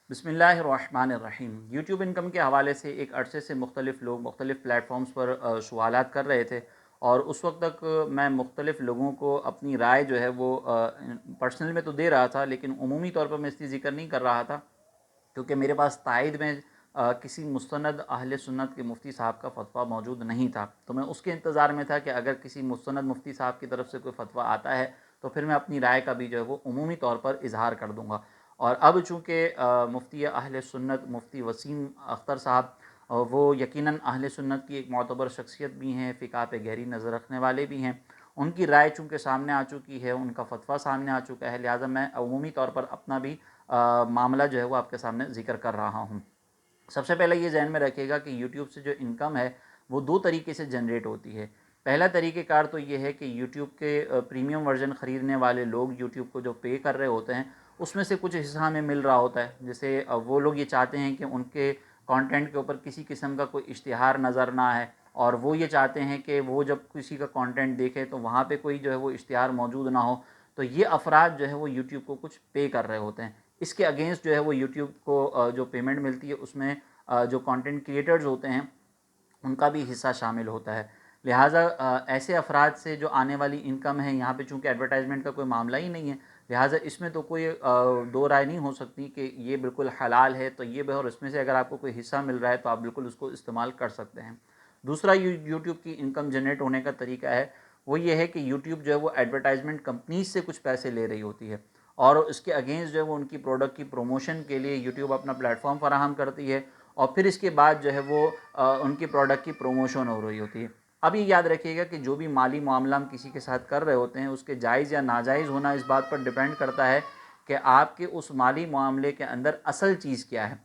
بسم اللہ الرحمن الرحیم۔ یوٹیوب انکم کے حوالے سے ایک عرصے سے مختلف لوگ مختلف پلیٹ فارمز پر سوالات کر رہے تھے، اور اس وقت تک میں مختلف لوگوں کو اپنی رائے جو ہے وہ پرسنل میں تو دے رہا تھا، لیکن عمومی طور پر میں اس کی ذکر نہیں کر رہا تھا، کیونکہ میرے پاس تائید میں کسی مستند اہل سنت کے مفتی صاحب کا فتویٰ موجود نہیں تھا، تو میں اس کے انتظار میں تھا کہ اگر کسی مستند مفتی صاحب کی طرف سے کوئی فتویٰ آتا ہے تو پھر میں اپنی رائے کا بھی جو ہے وہ عمومی طور پر اظہار کر دوں گا۔ اور اب چونکہ مفتی اہل سنت مفتی وسیم اختر صاحب وہ یقیناً اہل سنت کی ایک معتبر شخصیت بھی ہیں، فقہ پہ گہری نظر رکھنے والے بھی ہیں، ان کی رائے چونکہ سامنے آ چکی ہے، ان کا فتویٰ سامنے آ چکا ہے، لہٰذا میں عمومی طور پر اپنا بھی معاملہ جو ہے وہ آپ کے سامنے ذکر کر رہا ہوں۔ سب سے پہلے یہ ذہن میں رکھیے گا کہ یوٹیوب سے جو انکم ہے وہ دو طریقے سے جنریٹ ہوتی ہے۔ پہلا طریقہ کار تو یہ ہے کہ یوٹیوب کے پریمیم ورژن خریدنے والے لوگ یوٹیوب کو جو پے کر رہے ہوتے ہیں اس میں سے کچھ حصہ ہمیں مل رہا ہوتا ہے، جیسے وہ لوگ یہ چاہتے ہیں کہ ان کے کانٹینٹ کے اوپر کسی قسم کا کوئی اشتہار نظر نہ آئے، اور وہ یہ چاہتے ہیں کہ وہ جب کسی کا کانٹینٹ دیکھے تو وہاں پہ کوئی جو ہے وہ اشتہار موجود نہ ہو، تو یہ افراد جو ہے وہ یوٹیوب کو کچھ پے کر رہے ہوتے ہیں۔ اس کے اگینسٹ جو ہے وہ یوٹیوب کو جو پیمنٹ ملتی ہے اس میں جو کانٹینٹ کریٹرز ہوتے ہیں ان کا بھی حصہ شامل ہوتا ہے۔ لہٰذا ایسے افراد سے جو آنے والی انکم ہے، یہاں پہ چونکہ ایڈورٹائزمنٹ کا کوئی معاملہ ہی نہیں ہے، لہٰذا اس میں تو کوئی دو رائے نہیں ہو سکتی کہ یہ بالکل حلال ہے تو یہ بھی، اور اس میں سے اگر آپ کو کوئی حصہ مل رہا ہے تو آپ بالکل اس کو استعمال کر سکتے ہیں۔ دوسرا یوٹیوب کی انکم جنریٹ ہونے کا طریقہ ہے وہ یہ ہے کہ یوٹیوب جو ہے وہ ایڈورٹائزمنٹ کمپنیز سے کچھ پیسے لے رہی ہوتی ہے، اور اس کے اگینسٹ جو ہے وہ ان کی پروڈکٹ کی پروموشن کے لیے یوٹیوب اپنا پلیٹ فارم فراہم کرتی ہے، اور پھر اس کے بعد جو ہے وہ ان کی پروڈکٹ کی پروموشن ہو رہی ہوتی ہے۔ اب یہ یاد رکھیے گا کہ جو بھی مالی معاملہ ہم کسی کے ساتھ کر رہے ہوتے ہیں اس کے جائز یا ناجائز ہونا اس بات پر ڈیپینڈ کرتا ہے کہ آپ کے اس مالی معاملے کے اندر اصل چیز کیا ہے۔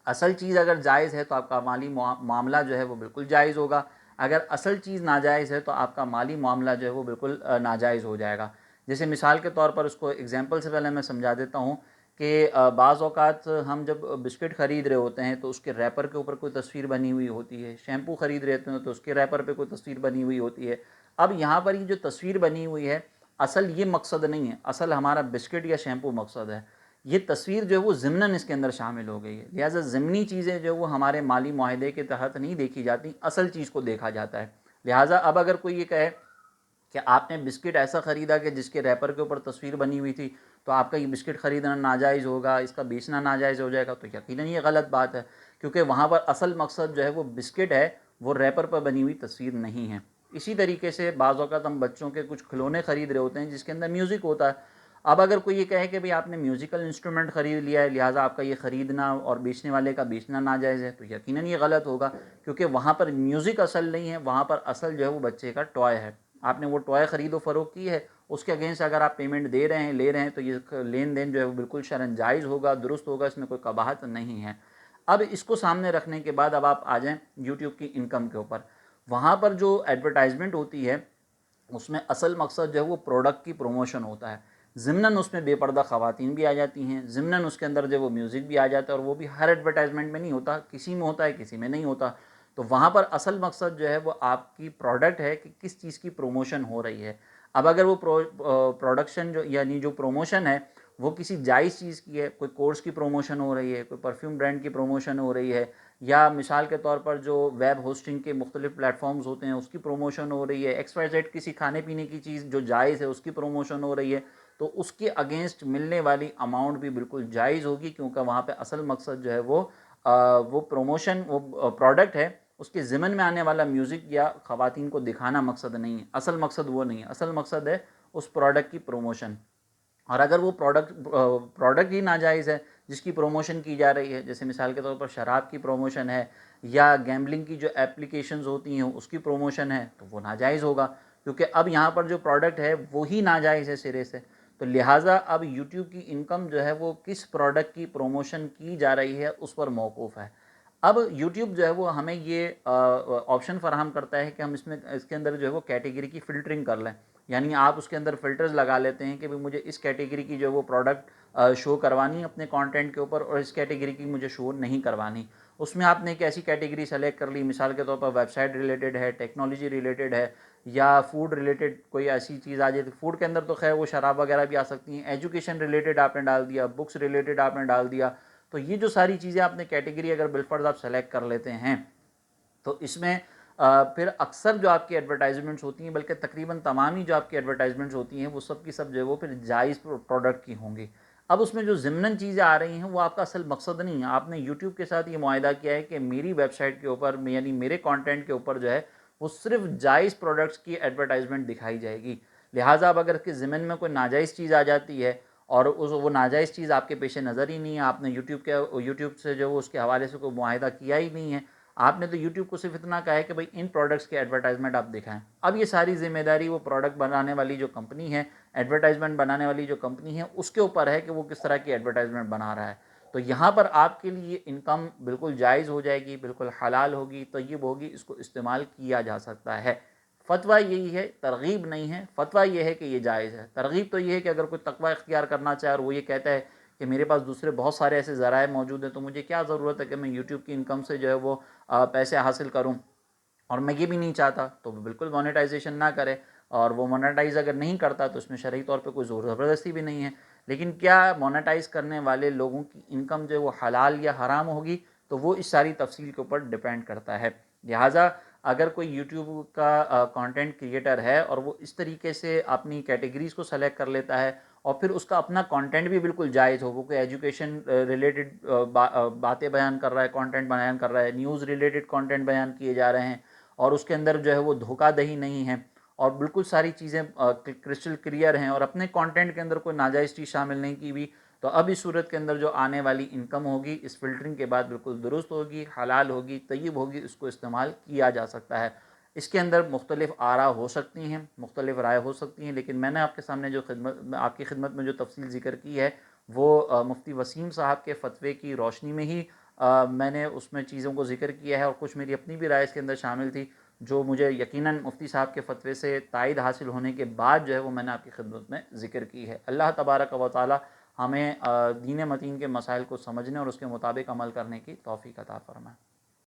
اصل چیز اگر جائز ہے تو آپ کا مالی معاملہ جو ہے وہ بالکل جائز ہوگا، اگر اصل چیز ناجائز ہے تو آپ کا مالی معاملہ جو ہے وہ بالکل ناجائز ہو جائے گا۔ جیسے مثال کے طور پر اس کو ایگزامپل سے پہلے میں سمجھا دیتا ہوں کہ بعض اوقات ہم جب بسکٹ خرید رہے ہوتے ہیں تو اس کے ریپر کے اوپر کوئی تصویر بنی ہوئی ہوتی ہے، شیمپو خرید رہے ہوتے ہیں تو اس کے ریپر پہ کوئی تصویر بنی ہوئی ہوتی ہے۔ اب یہاں پر یہ جو تصویر بنی ہوئی ہے اصل یہ مقصد نہیں ہے، اصل ہمارا بسکٹ یا شیمپو مقصد ہے، یہ تصویر جو ہے وہ ضمناً اس کے اندر شامل ہو گئی ہے، لہٰذا ضمنی چیزیں جو وہ ہمارے مالی معاہدے کے تحت نہیں دیکھی جاتی، اصل چیز کو دیکھا جاتا ہے۔ لہٰذا اب اگر کوئی یہ کہے کہ آپ نے بسکٹ ایسا خریدا کہ جس کے ریپر کے اوپر تصویر بنی ہوئی تھی تو آپ کا یہ بسکٹ خریدنا ناجائز ہوگا، اس کا بیچنا ناجائز ہو جائے گا، تو یقیناً یہ غلط بات ہے، کیونکہ وہاں پر اصل مقصد جو ہے وہ بسکٹ ہے، وہ ریپر پر بنی ہوئی تصویر نہیں ہے۔ اسی طریقے سے بعض اوقات ہم بچوں کے کچھ کھلونے خرید رہے ہوتے ہیں جس کے اندر میوزک ہوتا ہے، اب اگر کوئی یہ کہے کہ بھئی آپ نے میوزیکل انسٹرومنٹ خرید لیا ہے لہٰذا آپ کا یہ خریدنا اور بیچنے والے کا بیچنا ناجائز ہے، تو یقیناً یہ غلط ہوگا، کیونکہ وہاں پر میوزک اصل نہیں ہے، وہاں پر اصل جو ہے وہ بچے کا ٹوائے ہے، آپ نے وہ ٹوائے خرید و فروخت کی ہے، اس کے اگینسٹ اگر آپ پیمنٹ دے رہے ہیں لے رہے ہیں تو یہ لین دین جو ہے وہ بالکل شرعاً جائز ہوگا، درست ہوگا، اس میں کوئی قباحت نہیں ہے۔ اب اس کو سامنے رکھنے کے بعد اب آپ آ جائیں یوٹیوب کی انکم کے اوپر، وہاں پر جو ایڈورٹائزمنٹ ہوتی ہے اس میں اصل مقصد جو ہے وہ پروڈکٹ کی پروموشن ہوتا ہے، ضمناً اس میں بے پردہ خواتین بھی آ جاتی ہیں، ضمناً اس کے اندر جو وہ میوزک بھی آ جاتا ہے، اور وہ بھی ہر ایڈورٹائزمنٹ میں نہیں ہوتا، کسی میں ہوتا ہے کسی میں نہیں ہوتا، تو وہاں پر اصل مقصد جو ہے وہ آپ کی پروڈکٹ ہے کہ کس چیز کی پروموشن ہو رہی ہے۔ اب اگر وہ پروڈکشن جو یعنی جو پروموشن ہے وہ کسی جائز چیز کی ہے، کوئی کورس کی پروموشن ہو رہی ہے، کوئی پرفیوم برانڈ کی پروموشن ہو رہی ہے، یا مثال کے طور پر جو ویب ہوسٹنگ کے مختلف پلیٹ فارمز ہوتے ہیں اس کی پروموشن ہو رہی ہے، ایکس وائی زیڈ کسی کھانے پینے کی چیز جو جائز ہے اس کی پروموشن ہو رہی ہے، تو اس کے اگینسٹ ملنے والی اماؤنٹ بھی بالکل جائز ہوگی، کیونکہ وہاں پہ اصل مقصد جو ہے وہ پروموشن، وہ پروڈکٹ ہے، اس کے ضمن میں آنے والا میوزک یا خواتین کو دکھانا مقصد نہیں ہے، اصل مقصد وہ نہیں ہے، اصل مقصد ہے اس پروڈکٹ کی پروموشن۔ اور اگر وہ پروڈکٹ ہی ناجائز ہے جس کی پروموشن کی جا رہی ہے، جیسے مثال کے طور پر شراب کی پروموشن ہے یا گیمبلنگ کی جو اپلیکیشنز ہوتی ہیں اس کی پروموشن ہے، تو وہ ناجائز ہوگا، کیونکہ اب یہاں پر جو پروڈکٹ ہے وہی ناجائز ہے سرے سے، تو لہٰذا اب یوٹیوب کی انکم جو ہے وہ کس پروڈکٹ کی پروموشن کی جا رہی ہے اس پر موقوف ہے۔ اب یوٹیوب جو ہے وہ ہمیں یہ آپشن فراہم کرتا ہے کہ ہم اس کے اندر جو ہے وہ کیٹیگری کی فلٹرنگ کر لیں، یعنی آپ اس کے اندر فلٹرز لگا لیتے ہیں کہ مجھے اس کیٹیگری کی جو ہے وہ پروڈکٹ شو کروانی ہے اپنے کانٹینٹ کے اوپر، اور اس کیٹیگری کی مجھے شو نہیں کروانی۔ اس میں آپ نے ایک ایسی کیٹیگری سلیکٹ کر لی، مثال کے طور پر ویب سائٹ ریلیٹڈ ہے، ٹیکنالوجی ریلیٹڈ ہے، یا فوڈ ریلیٹڈ کوئی ایسی چیز آ جائے، فوڈ کے اندر تو خیر وہ شراب وغیرہ بھی آ سکتی ہیں، ایجوکیشن ریلیٹڈ آپ نے ڈال دیا، بکس ریلیٹڈ آپ نے ڈال دیا، تو یہ جو ساری چیزیں آپ نے کیٹیگری اگر بالفرض آپ سلیکٹ کر لیتے ہیں تو اس میں پھر اکثر جو آپ کی ایڈورٹائزمنٹس ہوتی ہیں، بلکہ تقریباً تمام ہی جو آپ کی ایڈورٹائزمنٹس ہوتی ہیں وہ سب کی سب جو ہے وہ پھر جائز پروڈکٹ کی ہوں گی۔ اب اس میں جو ضمناً چیزیں آ رہی ہیں وہ آپ کا اصل مقصد نہیں ہے۔ آپ نے یوٹیوب کے ساتھ یہ معاہدہ کیا ہے کہ میری ویب سائٹ کے اوپر یعنی میرے کانٹینٹ کے اوپر جو ہے وہ صرف جائز پروڈکٹس کی ایڈورٹائزمنٹ دکھائی جائے گی، لہٰذا اب اگر اس کے ضمن میں کوئی ناجائز چیز آ جاتی ہے اور وہ ناجائز چیز آپ کے پیش نظر ہی نہیں ہے، آپ نے یوٹیوب سے جو اس کے حوالے سے کوئی معاہدہ کیا ہی نہیں ہے، آپ نے تو یوٹیوب کو صرف اتنا کہا ہے کہ بھائی ان پروڈکٹس کے ایڈورٹائزمنٹ آپ دکھائیں، اب یہ ساری ذمہ داری وہ پروڈکٹ بنانے والی جو کمپنی ہے، ایڈورٹائزمنٹ بنانے والی جو کمپنی ہے اس کے اوپر ہے کہ وہ کس طرح کی ایڈورٹائزمنٹ بنا رہا ہے۔ تو یہاں پر آپ کے لیے انکم بالکل جائز ہو جائے گی، بالکل حلال ہوگی، طیب ہوگی، اس کو استعمال کیا جا سکتا ہے۔ فتویٰ یہی ہے، ترغیب نہیں ہے، فتویٰ یہ ہے کہ یہ جائز ہے۔ ترغیب تو یہ ہے کہ اگر کوئی تقوی اختیار کرنا چاہے اور وہ یہ کہتا ہے کہ میرے پاس دوسرے بہت سارے ایسے ذرائع موجود ہیں تو مجھے کیا ضرورت ہے کہ میں یوٹیوب کی انکم سے جو ہے وہ پیسے حاصل کروں، اور میں یہ بھی نہیں چاہتا، تو وہ بالکل مونیٹائزیشن نہ کرے، اور وہ مونیٹائز اگر نہیں کرتا تو اس میں شرعی طور پہ کوئی زور زبردستی بھی نہیں ہے۔ لیکن کیا مونیٹائز کرنے والے لوگوں کی انکم جو ہے وہ حلال یا حرام ہوگی، تو وہ اس ساری تفصیل کے اوپر ڈیپینڈ کرتا ہے۔ لہٰذا اگر کوئی یوٹیوب کا کانٹینٹ کریٹر ہے اور وہ اس طریقے سے اپنی کیٹیگریز کو سلیکٹ کر لیتا ہے اور پھر اس کا اپنا کانٹینٹ بھی بالکل جائز ہو، وہ کوئی ایجوکیشن ریلیٹڈ باتیں بیان کر رہا ہے، کانٹینٹ بیان کر رہا ہے، نیوز ریلیٹڈ کانٹینٹ بیان کیے جا رہے ہیں اور اس کے اندر جو ہے وہ دھوکہ دہی نہیں ہے اور بالکل ساری چیزیں کرسٹل کلیئر ہیں اور اپنے کانٹینٹ کے اندر کوئی ناجائز چیز شامل نہیں کی ہوئی، تو اب اس صورت کے اندر جو آنے والی انکم ہوگی اس فلٹرنگ کے بعد بالکل درست ہوگی، حلال ہوگی، طیب ہوگی، اس کو استعمال کیا جا سکتا ہے۔ اس کے اندر مختلف آراء ہو سکتی ہیں، مختلف رائے ہو سکتی ہیں، لیکن میں نے آپ کے سامنے آپ کی خدمت میں جو تفصیل ذکر کی ہے وہ مفتی وسیم صاحب کے فتوے کی روشنی میں ہی میں نے اس میں چیزوں کو ذکر کیا ہے، اور کچھ میری اپنی بھی رائے اس کے اندر شامل تھی جو مجھے یقیناً مفتی صاحب کے فتوے سے تائید حاصل ہونے کے بعد جو ہے وہ میں نے آپ کی خدمت میں ذکر کی ہے۔ اللہ تبارک و تعالی ہمیں دین متین کے مسائل کو سمجھنے اور اس کے مطابق عمل کرنے کی توفیق عطا فرمائے۔